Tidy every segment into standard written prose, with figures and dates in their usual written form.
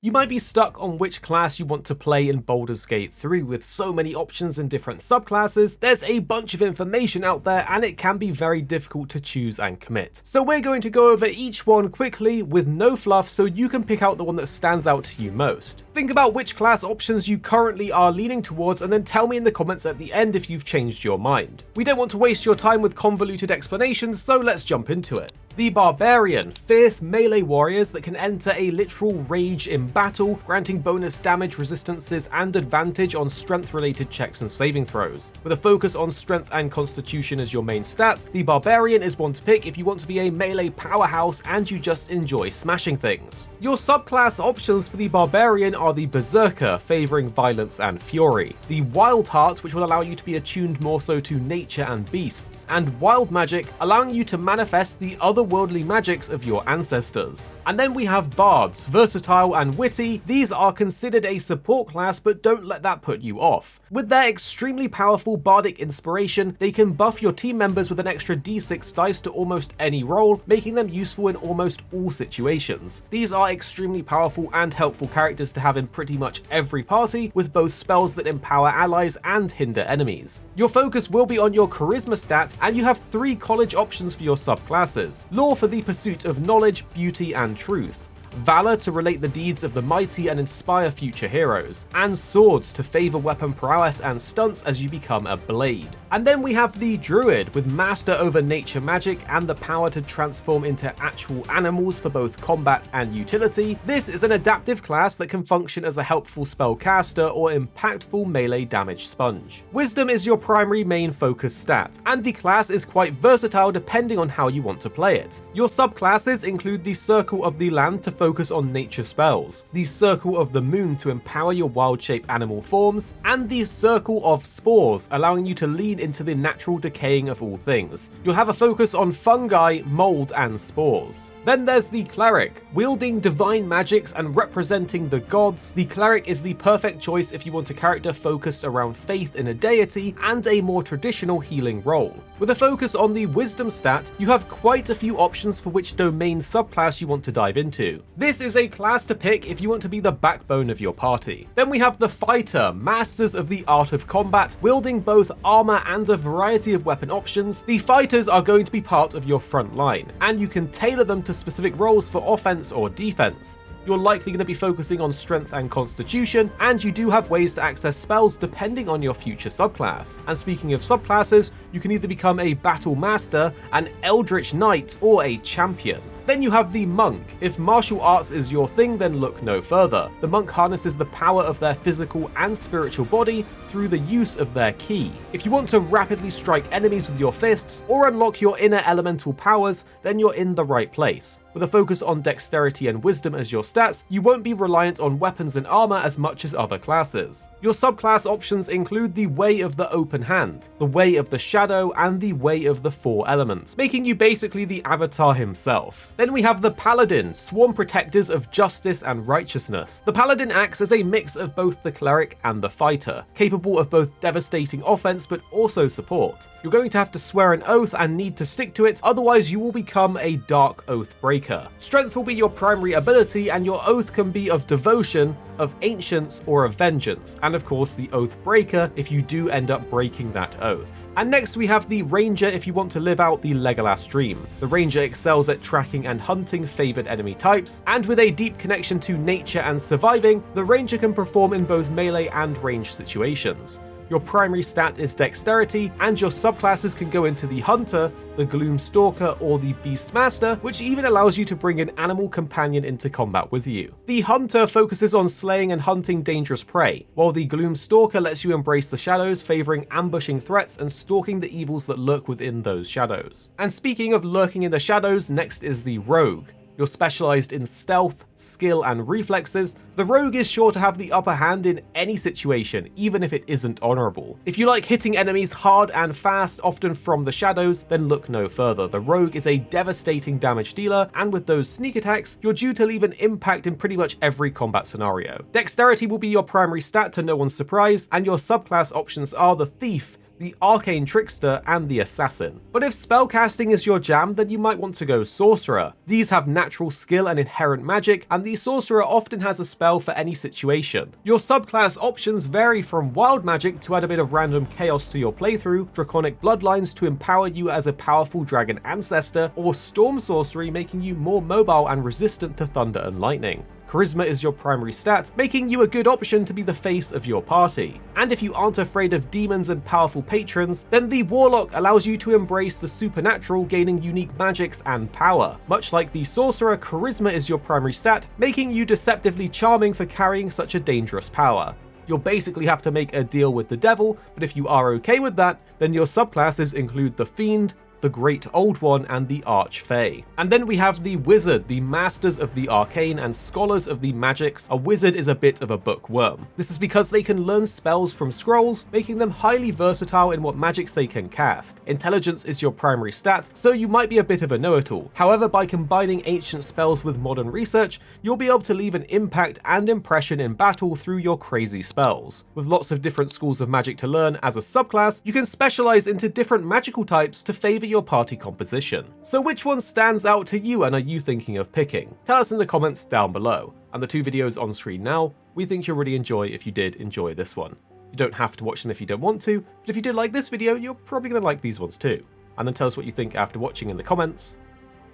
You might be stuck on which class you want to play in Baldur's Gate 3 with so many options and different subclasses. There's a bunch of information out there and it can be very difficult to choose and commit. So we're going to go over each one quickly with no fluff so you can pick out the one that stands out to you most. Think about which class options you currently are leaning towards and then tell me in the comments at the end if you've changed your mind. We don't want to waste your time with convoluted explanations, so let's jump into it. The Barbarian, fierce melee warriors that can enter a literal rage in battle, granting bonus damage resistances and advantage on strength-related checks and saving throws. With a focus on strength and constitution as your main stats, the Barbarian is one to pick if you want to be a melee powerhouse and you just enjoy smashing things. Your subclass options for the Barbarian are the Berserker, favouring violence and fury, the Wild Heart, which will allow you to be attuned more so to nature and beasts, and Wild Magic, allowing you to manifest the otherworldly magics of your ancestors. And then we have Bards, versatile and witty. These are considered a support class, but don't let that put you off. With their extremely powerful bardic inspiration, they can buff your team members with an extra d6 dice to almost any roll, making them useful in almost all situations. These are extremely powerful and helpful characters to have in pretty much every party, with both spells that empower allies and hinder enemies. Your focus will be on your charisma stat, and you have 3 college options for your subclasses. Law for the pursuit of knowledge, beauty, and truth. Valor to relate the deeds of the mighty and inspire future heroes, and Swords to favour weapon prowess and stunts as you become a blade. And then we have the Druid, with master over nature magic and the power to transform into actual animals for both combat and utility. This is an adaptive class that can function as a helpful spellcaster or impactful melee damage sponge. Wisdom is your primary main focus stat, and the class is quite versatile depending on how you want to play it. Your subclasses include the Circle of the Land to focus on nature spells, the Circle of the Moon to empower your wild-shaped animal forms, and the Circle of Spores, allowing you to lean into the natural decaying of all things. You'll have a focus on fungi, mold, and spores. Then there's the Cleric. Wielding divine magics and representing the gods, the Cleric is the perfect choice if you want a character focused around faith in a deity and a more traditional healing role. With a focus on the Wisdom stat, you have quite a few options for which domain subclass you want to dive into. This is a class to pick if you want to be the backbone of your party. Then we have the Fighter, masters of the art of combat, wielding both armor and a variety of weapon options. The Fighters are going to be part of your front line, and you can tailor them to specific roles for offense or defense. You're likely going to be focusing on strength and constitution, and you do have ways to access spells depending on your future subclass. And speaking of subclasses, you can either become a battle master, an eldritch knight, or a champion. Then you have the Monk. If martial arts is your thing, then look no further. The Monk harnesses the power of their physical and spiritual body through the use of their ki. If you want to rapidly strike enemies with your fists or unlock your inner elemental powers, then you're in the right place. With a focus on dexterity and wisdom as your stats, you won't be reliant on weapons and armor as much as other classes. Your subclass options include the Way of the Open Hand, the Way of the Shadow, and the Way of the Four Elements, making you basically the Avatar himself. Then we have the Paladin, sworn protectors of justice and righteousness. The Paladin acts as a mix of both the Cleric and the Fighter, capable of both devastating offense but also support. You're going to have to swear an oath and need to stick to it, otherwise you will become a Dark Oath breaker. Strength will be your primary ability, and your oath can be of devotion, of ancients, or of vengeance, and of course the Oath Breaker if you do end up breaking that oath. And next we have the Ranger if you want to live out the Legolas dream. The Ranger excels at tracking and hunting favoured enemy types, and with a deep connection to nature and surviving, the Ranger can perform in both melee and ranged situations. Your primary stat is dexterity, and your subclasses can go into the Hunter, the Gloom Stalker, or the Beastmaster, which even allows you to bring an animal companion into combat with you. The Hunter focuses on slaying and hunting dangerous prey, while the Gloom Stalker lets you embrace the shadows, favouring ambushing threats and stalking the evils that lurk within those shadows. And speaking of lurking in the shadows, next is the Rogue. You're specialized in stealth, skill, and reflexes. The Rogue is sure to have the upper hand in any situation, even if it isn't honorable. If you like hitting enemies hard and fast, often from the shadows, then look no further. The Rogue is a devastating damage dealer, and with those sneak attacks, you're due to leave an impact in pretty much every combat scenario. Dexterity will be your primary stat to no one's surprise, and your subclass options are the Thief, the Arcane Trickster, and the Assassin. But if spellcasting is your jam, then you might want to go Sorcerer. These have natural skill and inherent magic, and the Sorcerer often has a spell for any situation. Your subclass options vary from wild magic to add a bit of random chaos to your playthrough, draconic bloodlines to empower you as a powerful dragon ancestor, or storm sorcery making you more mobile and resistant to thunder and lightning. Charisma is your primary stat, making you a good option to be the face of your party. And if you aren't afraid of demons and powerful patrons, then the Warlock allows you to embrace the supernatural, gaining unique magics and power. Much like the Sorcerer, Charisma is your primary stat, making you deceptively charming for carrying such a dangerous power. You'll basically have to make a deal with the devil, but if you are okay with that, then your subclasses include the Fiend, the Great Old One, and the Archfey. And then we have the Wizard, the masters of the arcane and scholars of the magics. A wizard is a bit of a bookworm. This is because they can learn spells from scrolls, making them highly versatile in what magics they can cast. Intelligence is your primary stat, so you might be a bit of a know-it-all. However, by combining ancient spells with modern research, you'll be able to leave an impact and impression in battle through your crazy spells. With lots of different schools of magic to learn as a subclass, you can specialize into different magical types to favor your party composition. So which one stands out to you and are you thinking of picking? Tell us in the comments down below. And the two videos on screen now, we think you'll really enjoy if you did enjoy this one. You don't have to watch them if you don't want to, but if you did like this video, you're probably going to like these ones too. And then tell us what you think after watching in the comments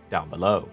down below.